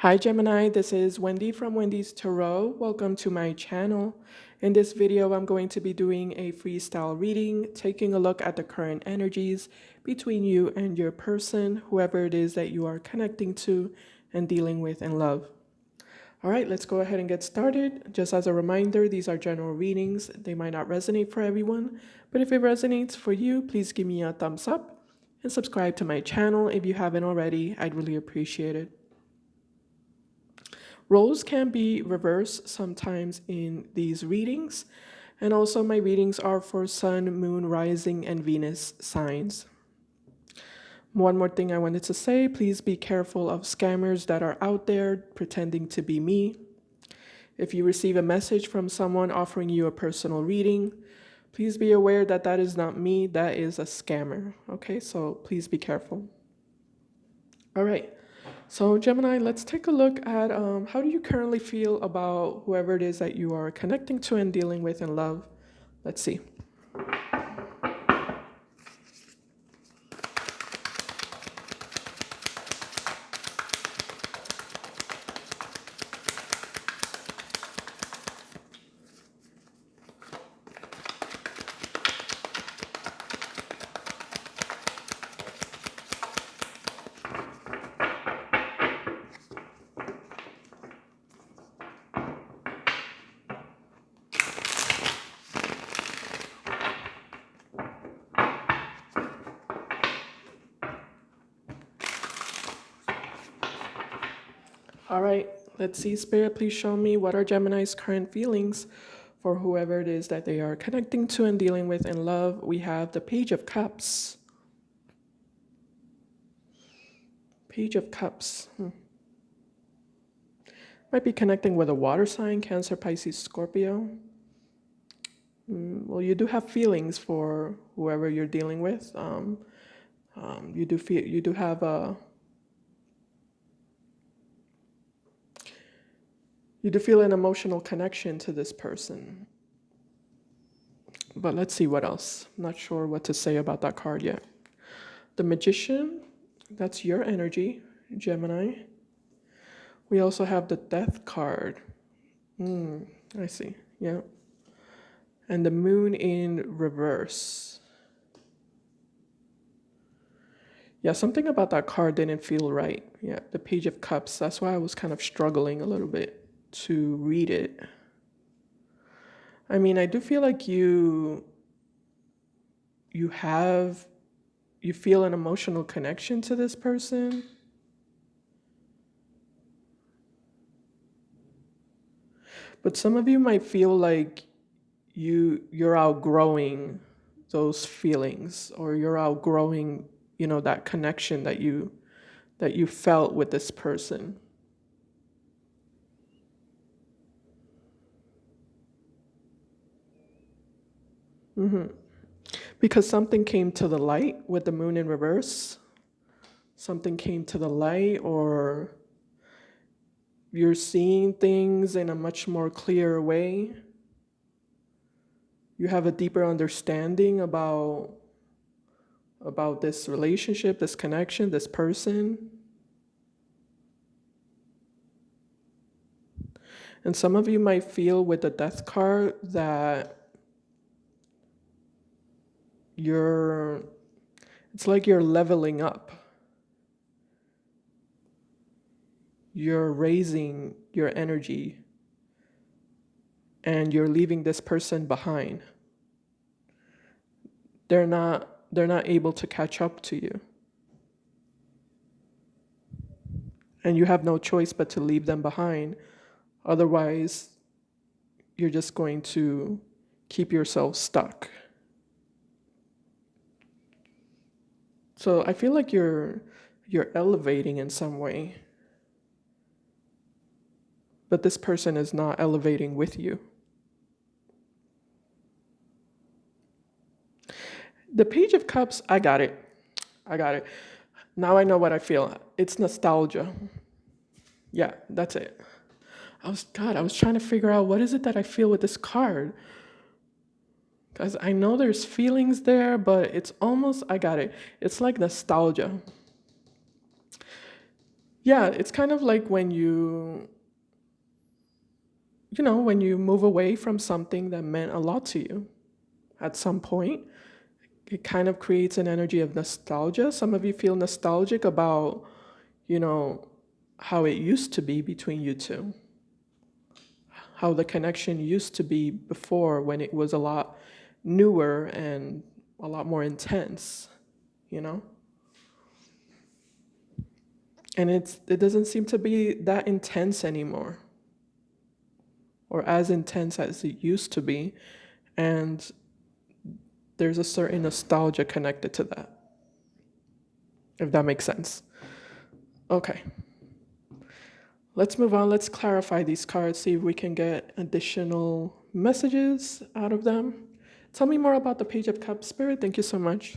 Hi Gemini, this is Wendy from Wendys Tarot. Welcome to my channel. In this video, I'm going to be doing a freestyle reading, taking a look at the current energies between you and your person, whoever it is that you are connecting to and dealing with in love. All right, let's go ahead and get started. Just as a reminder, these are general readings. They might not resonate for everyone, but if it resonates for you, please give me a thumbs up and subscribe to my channel if you haven't already. I'd really appreciate it. Roles can be reversed sometimes in these readings, and also my readings are for Sun, Moon, Rising, and Venus signs. One more thing I wanted to say, please be careful of scammers that are out there pretending to be me. If you receive a message from someone offering you a personal reading, please be aware that that is not me, that is a scammer. Okay, so please be careful. All right. So Gemini, let's take a look at how do you currently feel about whoever it is that you are connecting to and dealing with in love. Let's see. All right, let's see, Spirit, please show me what are Gemini's current feelings for whoever it is that they are connecting to and dealing with in love. We have the Page of Cups. Page of Cups. Might be connecting with a water sign, Cancer, Pisces, Scorpio. Well, you do have feelings for whoever you're dealing with. You do have a You do feel an emotional connection to this person. But let's see what else. I'm not sure what to say about that card yet. The Magician, that's your energy, Gemini. We also have the Death card. I see, yeah. And the Moon in reverse. Yeah, something about that card didn't feel right. Yeah, the Page of Cups. That's why I was kind of struggling a little bit to read it. I mean, I do feel like you have you feel an emotional connection to this person. But some of you might feel like you're outgrowing those feelings, or you're outgrowing, that connection that you felt with this person. Because something came to the light with the Moon in reverse. Something came to the light, or you're seeing things in a much more clear way. You have a deeper understanding about this relationship, this connection, this person. And some of you might feel with the Death card that it's like you're leveling up. You're raising your energy and you're leaving this person behind. They're not able to catch up to you. And you have no choice but to leave them behind. Otherwise, you're just going to keep yourself stuck. So I feel like you're elevating in some way, but this person is not elevating with you. The Page of Cups, I got it. Now I know what I feel. It's nostalgia. Yeah, that's it. I was trying to figure out what is it that I feel with this card. Because I know there's feelings there, but it's almost, I got it. It's like nostalgia. Yeah, it's kind of like when when you move away from something that meant a lot to you at some point. It kind of creates an energy of nostalgia. Some of you feel nostalgic about, you know, how it used to be between you two, how the connection used to be before when it was a lot newer and a lot more intense, you know? And it doesn't seem to be that intense anymore, or as intense as it used to be. And there's a certain nostalgia connected to that, if that makes sense. Okay, let's move on. Let's clarify these cards, see if we can get additional messages out of them. Tell me more about the Page of Cups, Spirit. Thank you so much.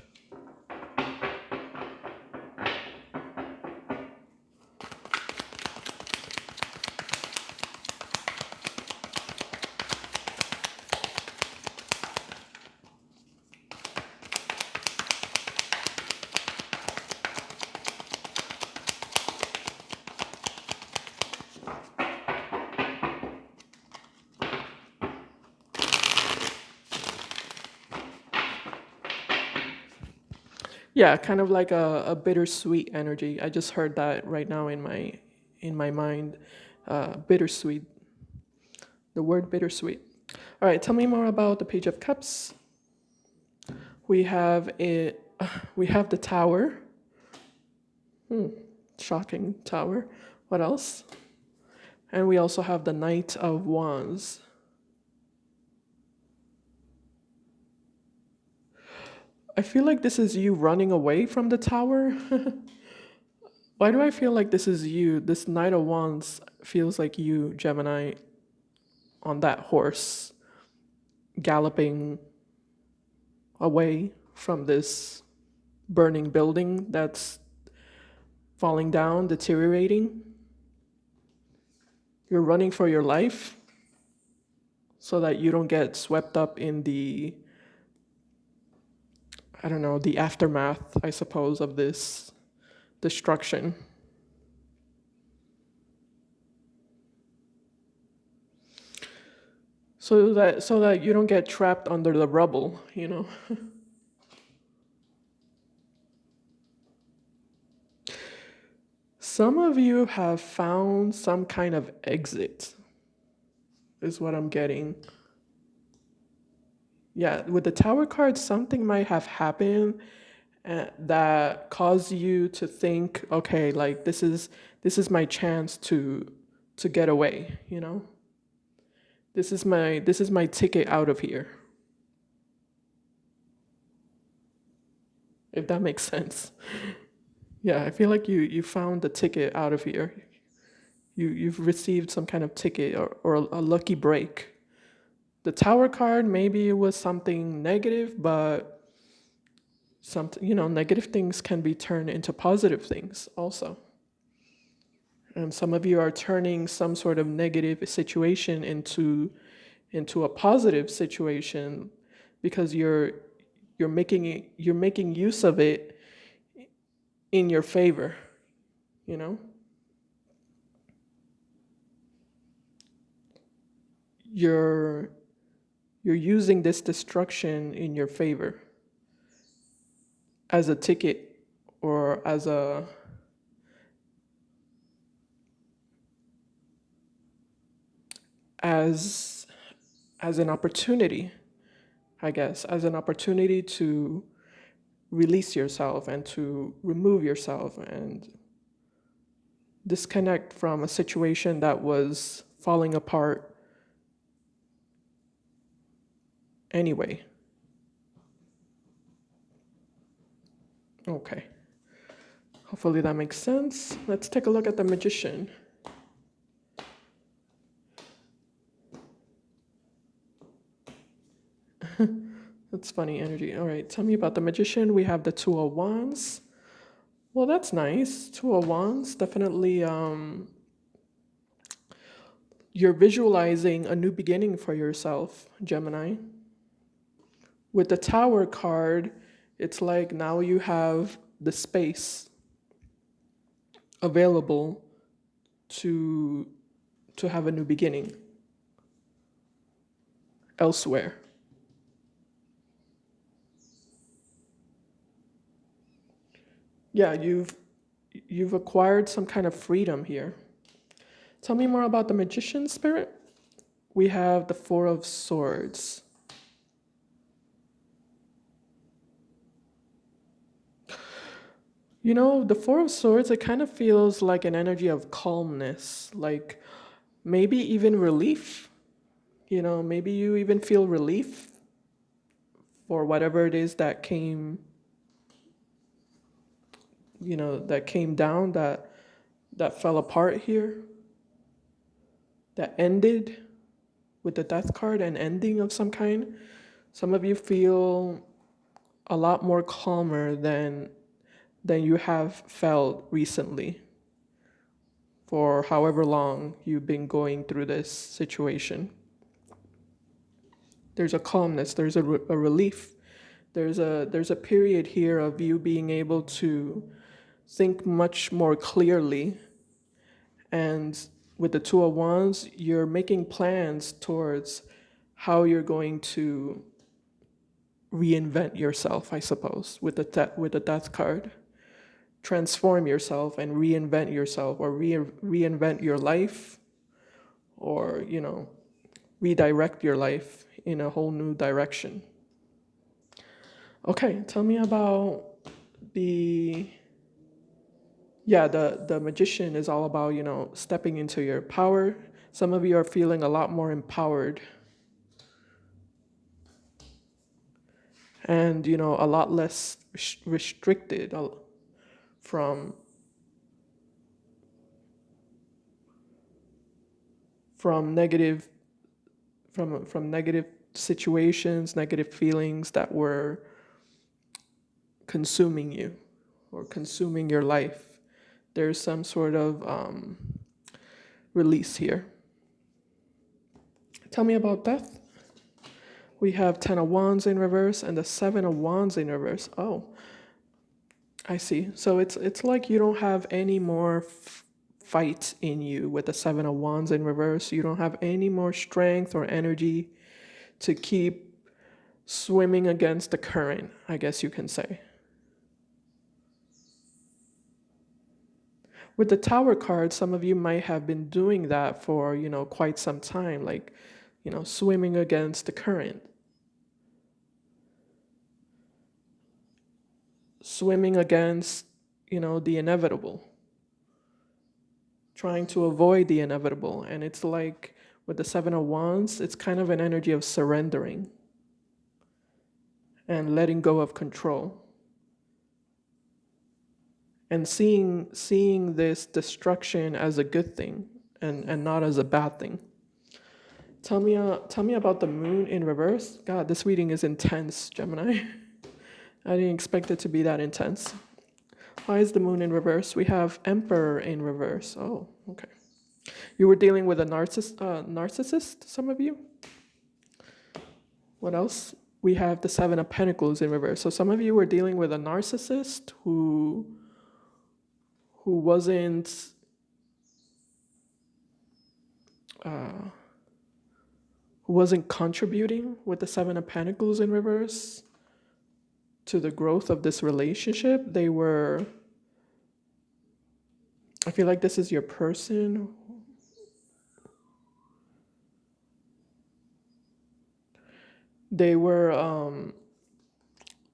Yeah, kind of like a bittersweet energy. I just heard that right now in my mind. Bittersweet. The word bittersweet. All right, tell me more about the Page of Cups. We have it. We have the Tower. Shocking Tower. What else? And we also have the Knight of Wands. I feel like this is you running away from the Tower. Why do I feel like this is you? This Knight of Wands feels like you, Gemini, on that horse, galloping away from this burning building that's falling down, deteriorating. You're running for your life so that you don't get swept up in the, I don't know, the aftermath, I suppose, of this destruction. So that you don't get trapped under the rubble, you know. Some of you have found some kind of exit, is what I'm getting. Yeah, with the Tower card, something might have happened that caused you to think, okay, like this is my chance to get away, you know? This is my ticket out of here, if that makes sense. Yeah, I feel like you found the ticket out of here. You've received some kind of ticket or a lucky break. The Tower card, maybe it was something negative, but something, negative things can be turned into positive things also. And some of you are turning some sort of negative situation into a positive situation because you're making use of it in your favor, you know? You're you're using this destruction in your favor as a ticket or as as an opportunity, I guess, as an opportunity to release yourself and to remove yourself and disconnect from a situation that was falling apart anyway. Okay. Hopefully that makes sense. Let's take a look at the Magician. That's funny energy. All right, tell me about the Magician. We have the Two of Wands. Well, that's nice. Two of Wands, definitely. You're visualizing a new beginning for yourself, Gemini. With the Tower card, it's like now you have the space available to have a new beginning elsewhere. Yeah, you've acquired some kind of freedom here. Tell me more about the magician spirit. We have the Four of Swords. You know, the Four of Swords, it kind of feels like an energy of calmness, like maybe even relief. You know, maybe you even feel relief for whatever it is that came, that came down, that fell apart here, that ended with the Death card, an ending of some kind. Some of you feel a lot more calmer than you have felt recently for however long you've been going through this situation. There's a calmness, there's a relief. There's a period here of you being able to think much more clearly, and with the Two of Wands, you're making plans towards how you're going to reinvent yourself, I suppose, with the Death card. Transform yourself and reinvent yourself, or reinvent your life, or redirect your life in a whole new direction. Okay, tell me about the the magician is all about, stepping into your power. Some of you are feeling a lot more empowered, and a lot less restricted from from negative from negative situations, negative feelings that were consuming you or consuming your life. There's some sort of release here. Tell me about death. We have 10 of Wands in reverse and the 7 of Wands in reverse. Oh, I see. So it's like you don't have any more fight in you with the 7 of Wands in reverse. You don't have any more strength or energy to keep swimming against the current, I guess you can say. With the Tower card, some of you might have been doing that for, quite some time, like, swimming against the current. Swimming against, the inevitable. Trying to avoid the inevitable. And it's like with the 7 of Wands, it's kind of an energy of surrendering and letting go of control. And seeing this destruction as a good thing and not as a bad thing. Tell me about the moon in reverse. God, this reading is intense, Gemini. I didn't expect it to be that intense. Why is the moon in reverse? We have Emperor in reverse. Oh, okay. You were dealing with a narcissist, some of you? What else? We have the 7 of Pentacles in reverse. So some of you were dealing with a narcissist who wasn't contributing with the 7 of Pentacles in reverse to the growth of this relationship. I feel like this is your person. They were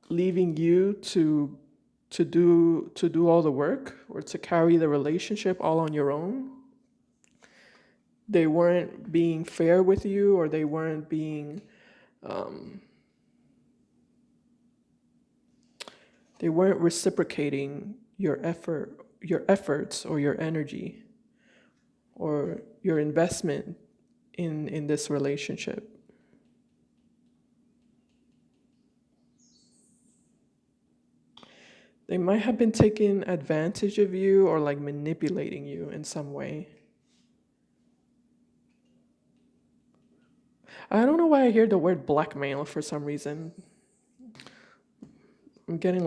leaving you to do all the work, or to carry the relationship all on your own. They weren't being fair with you, or they weren't being they weren't reciprocating your efforts or your energy or your investment in this relationship. They might have been taking advantage of you, or like manipulating you in some way. I don't know why I hear the word blackmail for some reason. I'm getting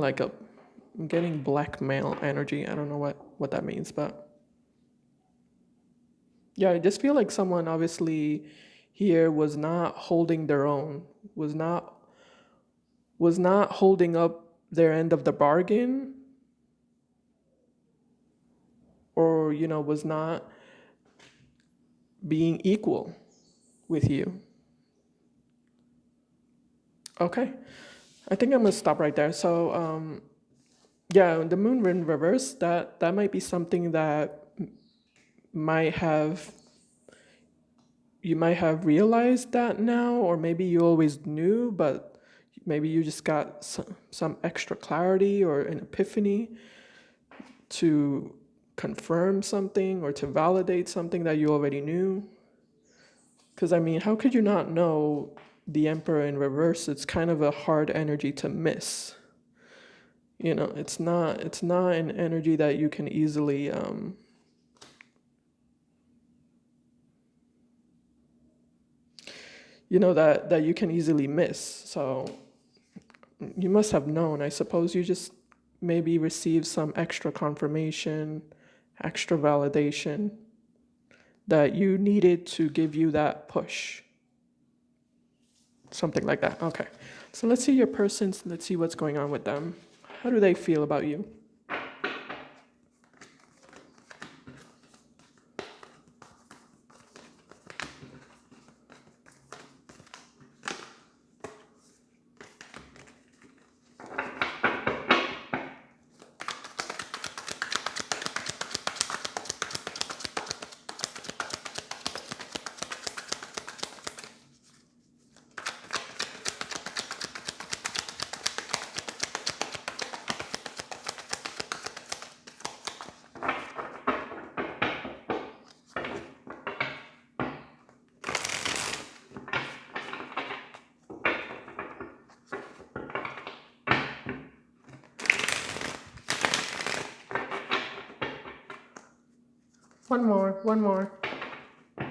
blackmail energy. I don't know what. what that means, but yeah, I just feel like someone obviously here was not holding their own, was not was not holding up their end of the bargain, or was not being equal with you. Okay, I think I'm gonna stop right there. So yeah, the moon in reverse, that might be something that might have you might have realized that now, or maybe you always knew, but maybe you just got some extra clarity or an epiphany to confirm something or to validate something that you already knew. Because I mean, how could you not know the Emperor in reverse? It's kind of a hard energy to miss. It's not an energy that you can easily that you can easily miss. So you must have known. I suppose you just maybe received some extra confirmation, extra validation that you needed to give you that push. Something like that. Okay. So let's see your persons. Let's see what's going on with them. How do they feel about you? One more, one more. All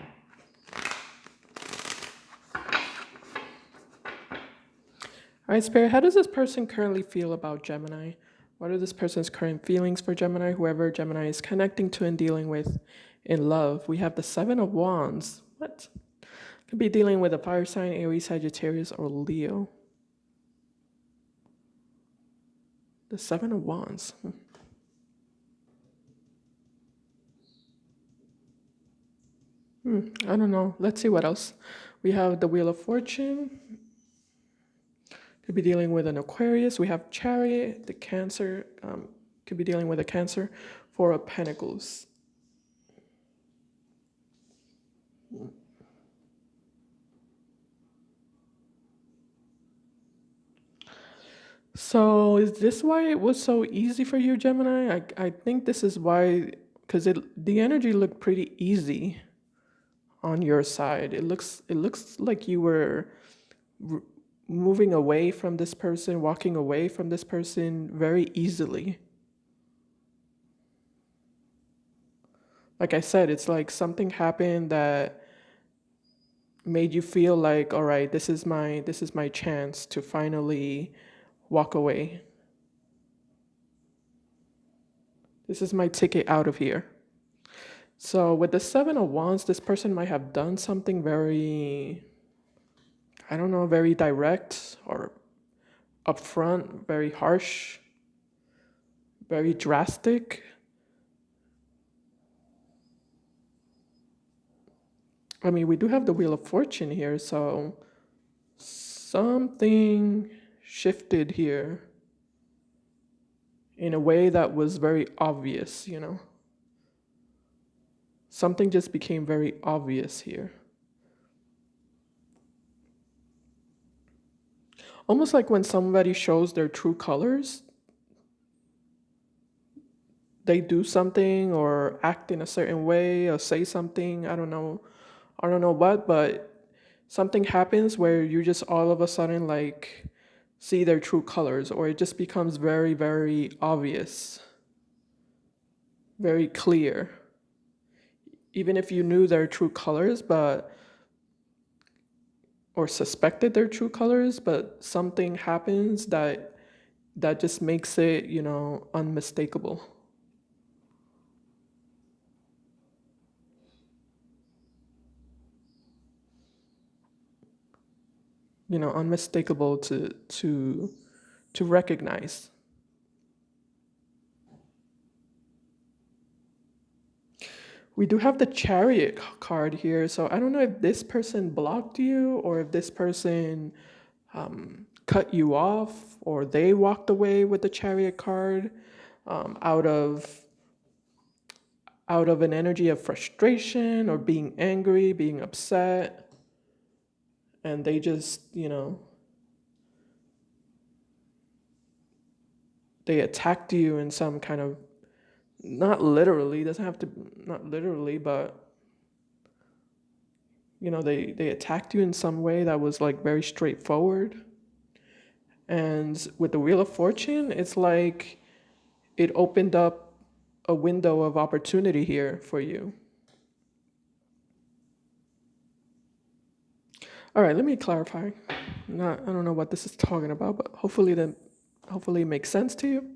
right, Spirit, how does this person currently feel about Gemini? What are this person's current feelings for Gemini, whoever Gemini is connecting to and dealing with in love? We have the Seven of Wands. What? Could be dealing with a fire sign, Aries, Sagittarius, or Leo. The Seven of Wands. I don't know. Let's see what else. We have the Wheel of Fortune. Could be dealing with an Aquarius. We have Chariot, the Cancer. Could be dealing with a Cancer. Four of Pentacles. So is this why it was so easy for you, Gemini? I think this is why, because the energy looked pretty easy on your side. It looks like you were moving away from this person, walking away from this person very easily. Like I said, it's like something happened that made you feel like, all right, this is my chance to finally walk away. This is my ticket out of here. So with the Seven of Wands, this person might have done something very, I don't know, very direct or upfront, very harsh, very drastic. I mean, we do have the Wheel of Fortune here, so something shifted here in a way that was very obvious. Something just became very obvious here. Almost like when somebody shows their true colors, they do something or act in a certain way or say something, I don't know what, but something happens where you just all of a sudden like see their true colors, or it just becomes very, very obvious, very clear. Even if you knew their true colors, but or suspected their true colors, but something happens that just makes it, unmistakable. unmistakable to recognize. We do have the Chariot card here, so I don't know if this person blocked you or if this person cut you off or they walked away with the Chariot card out of an energy of frustration or being angry, being upset, and they just, they attacked you in some kind of, not literally, doesn't have to, not literally, but they attacked you in some way that was like very straightforward. And with the Wheel of Fortune, it's like it opened up a window of opportunity here for you. All right, let me clarify. I don't know what this is talking about, but hopefully it makes sense to you.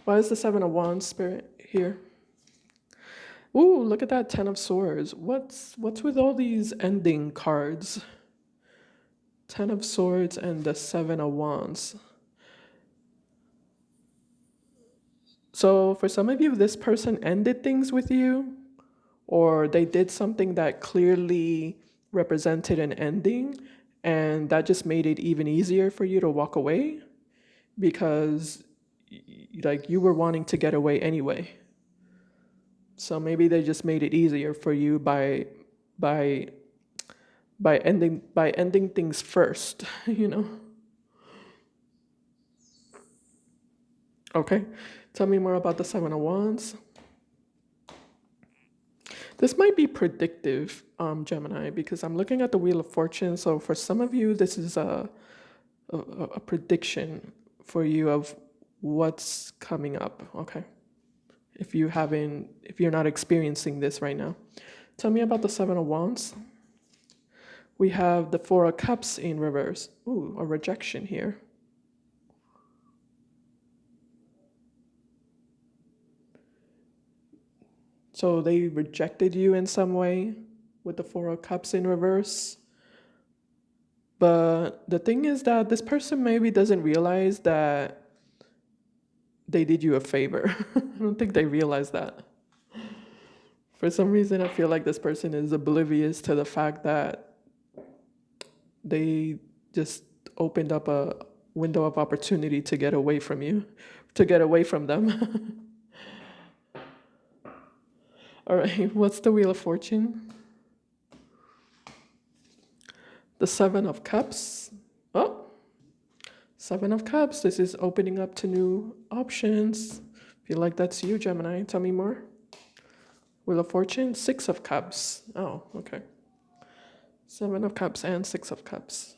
Why is the Seven of Wands, Spirit, here? Ooh, look at that Ten of Swords. What's with all these ending cards? Ten of Swords and the Seven of Wands. So for some of you, this person ended things with you, or they did something that clearly represented an ending, and that just made it even easier for you to walk away because like you were wanting to get away anyway. So maybe they just made it easier for you by ending things first, Okay. Tell me more about the Seven of Wands. This might be predictive, Gemini, because I'm looking at the Wheel of Fortune. So for some of you, this is a prediction for you of what's coming up. Okay. If you're not experiencing this right now, tell me about the Seven of Wands. We have the Four of Cups in reverse. Ooh, a rejection here. So they rejected you in some way with the Four of Cups in reverse. But the thing is that this person maybe doesn't realize that they did you a favor. I don't think they realize that. For some reason, I feel like this person is oblivious to the fact that they just opened up a window of opportunity to get away from you, to get away from them. All right, what's the Wheel of Fortune? The Seven of Cups. Oh, Seven of Cups. This is opening up to new options. Feel like that's you, Gemini. Tell me more. Wheel of Fortune, Six of Cups. Oh, okay. Seven of Cups and Six of Cups.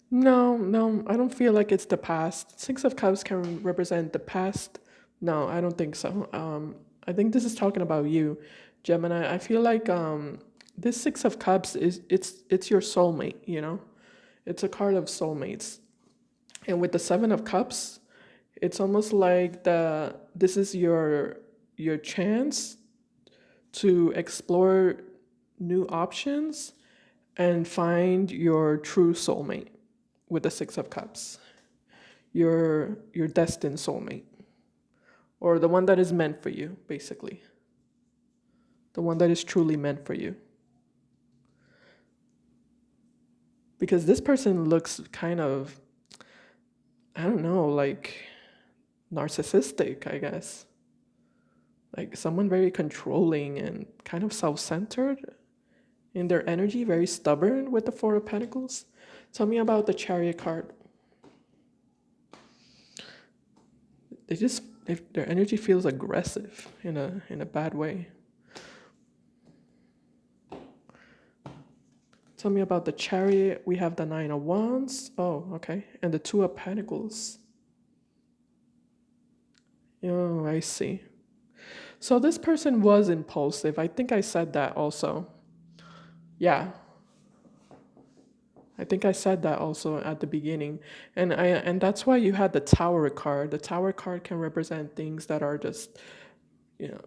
No, I don't feel like it's the past. Six of Cups can represent the past. No, I don't think so. I think this is talking about you, Gemini. I feel like this Six of Cups it's your soulmate. It's a card of soulmates, and with the Seven of Cups, it's almost like this is your chance to explore new options and find your true soulmate with the Six of Cups. Your destined soulmate. Or the one that is meant for you, basically. The one that is truly meant for you. Because this person looks kind of, I don't know, like narcissistic, I guess. Like someone very controlling and kind of self-centered in their energy, very stubborn with the Four of Pentacles. Tell me about the Chariot card. Their energy feels aggressive in a bad way. Tell me about the Chariot. We have the Nine of Wands. Oh, okay. And the Two of Pentacles. Oh, I see. So this person was impulsive. I think I said that also. Yeah. I think I said that also at the beginning. And that's why you had the Tower card. The Tower card can represent things that are just, you know,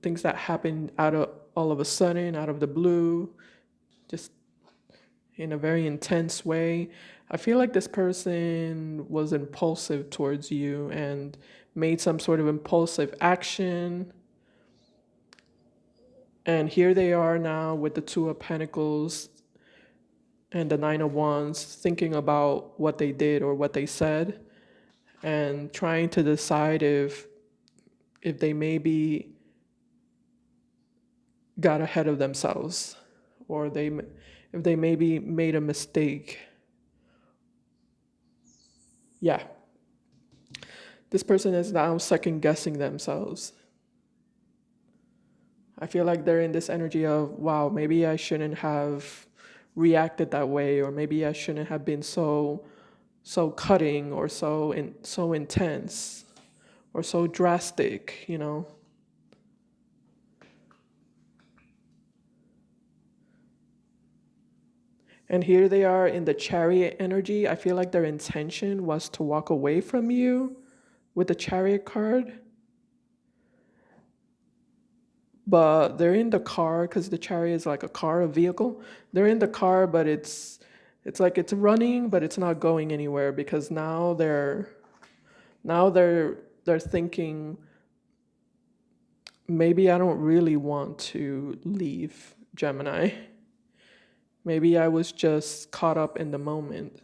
things that happen out of all of a sudden, out of the blue. just in a very intense way. I feel like this person was impulsive towards you and made some sort of impulsive action. And here they are now with the Two of Pentacles and the Nine of Wands, thinking about what they did or what they said and trying to decide if they maybe got ahead of themselves or if they maybe made a mistake. Yeah. This person is now second guessing themselves. I feel like they're in this energy of, wow, maybe I shouldn't have reacted that way, or maybe I shouldn't have been so cutting or so intense or so drastic, you know. And here they are in the Chariot energy. I feel like their intention was to walk away from you with the Chariot card. But they're in the car because the Chariot is like a car, a vehicle. They're in the car, but it's like it's running, but it's not going anywhere because now they're thinking, maybe I don't really want to leave, Gemini. Maybe I was just caught up in the moment.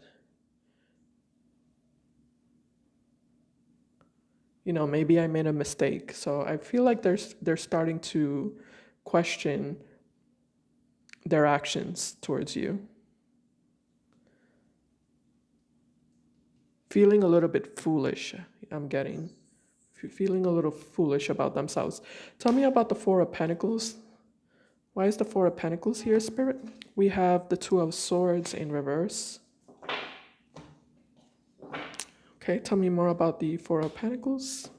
You know, maybe I made a mistake. So I feel like they're starting to question their actions towards you. Feeling a little bit foolish, I'm getting. Feeling a little foolish about themselves. Tell me about the Four of Pentacles. Why is the Four of Pentacles here, Spirit? We have the Two of Swords in reverse. Okay, tell me more about the Four of Pentacles.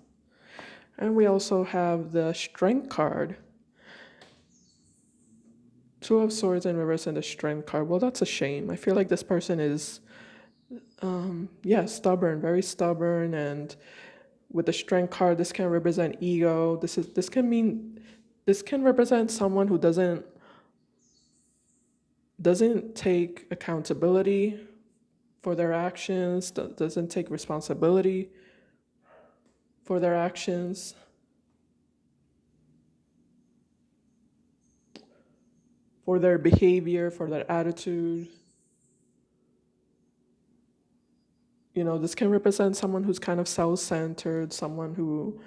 And we also have the Strength card. Two of Swords in reverse and the Strength card. Well, that's a shame. I feel like this person is, stubborn, very stubborn. And with the Strength card, this can represent ego. This can represent someone who doesn't take accountability for their actions, doesn't take responsibility for their actions. For their behavior, for their attitude. You know, this can represent someone who's kind of self-centered, someone who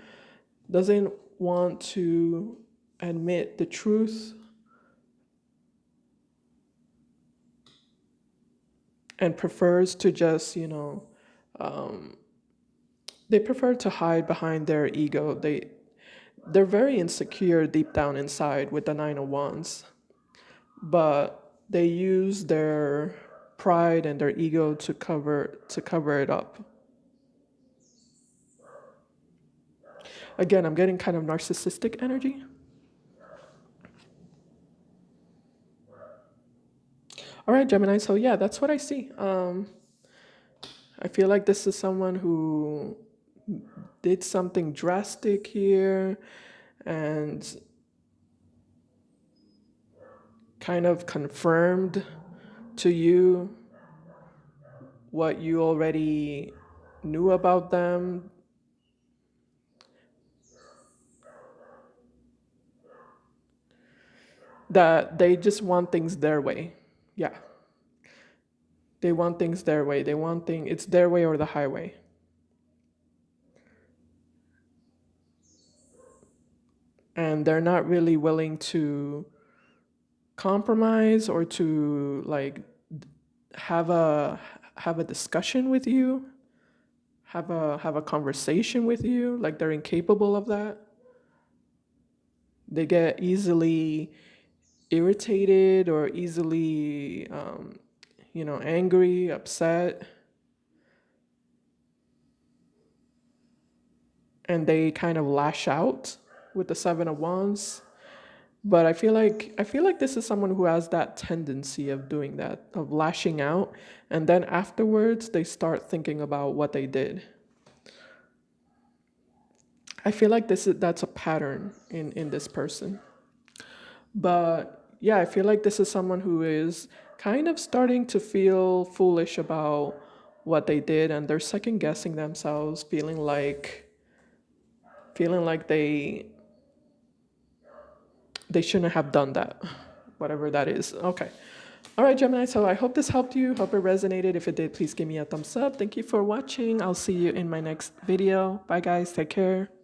doesn't want to admit the truth and prefers to just, they prefer to hide behind their ego. They're very insecure deep down inside with the Nine of Wands, but they use their pride and their ego to cover it up. Again, I'm getting kind of narcissistic energy. All right, Gemini. So yeah, that's what I see. I feel like this is someone who did something drastic here and kind of confirmed to you what you already knew about them. That they just want things their way. Yeah. They want things their way. It's their way or the highway. And they're not really willing to compromise or to like have a discussion with you, have a conversation with you. Like they're incapable of that. They get easily irritated or easily angry, upset, and they kind of lash out with the Seven of Wands. But I feel like this is someone who has that tendency of doing that, of lashing out, and then afterwards they start thinking about what they did. I feel like that's a pattern in this person. But yeah, I feel like this is someone who is kind of starting to feel foolish about what they did, and they're second guessing themselves, feeling like they shouldn't have done that, whatever that is. Okay. All right, Gemini, so I hope this helped you. Hope it resonated. If it did, please give me a thumbs up. Thank you for watching. I'll see you in my next video. Bye, guys. Take care.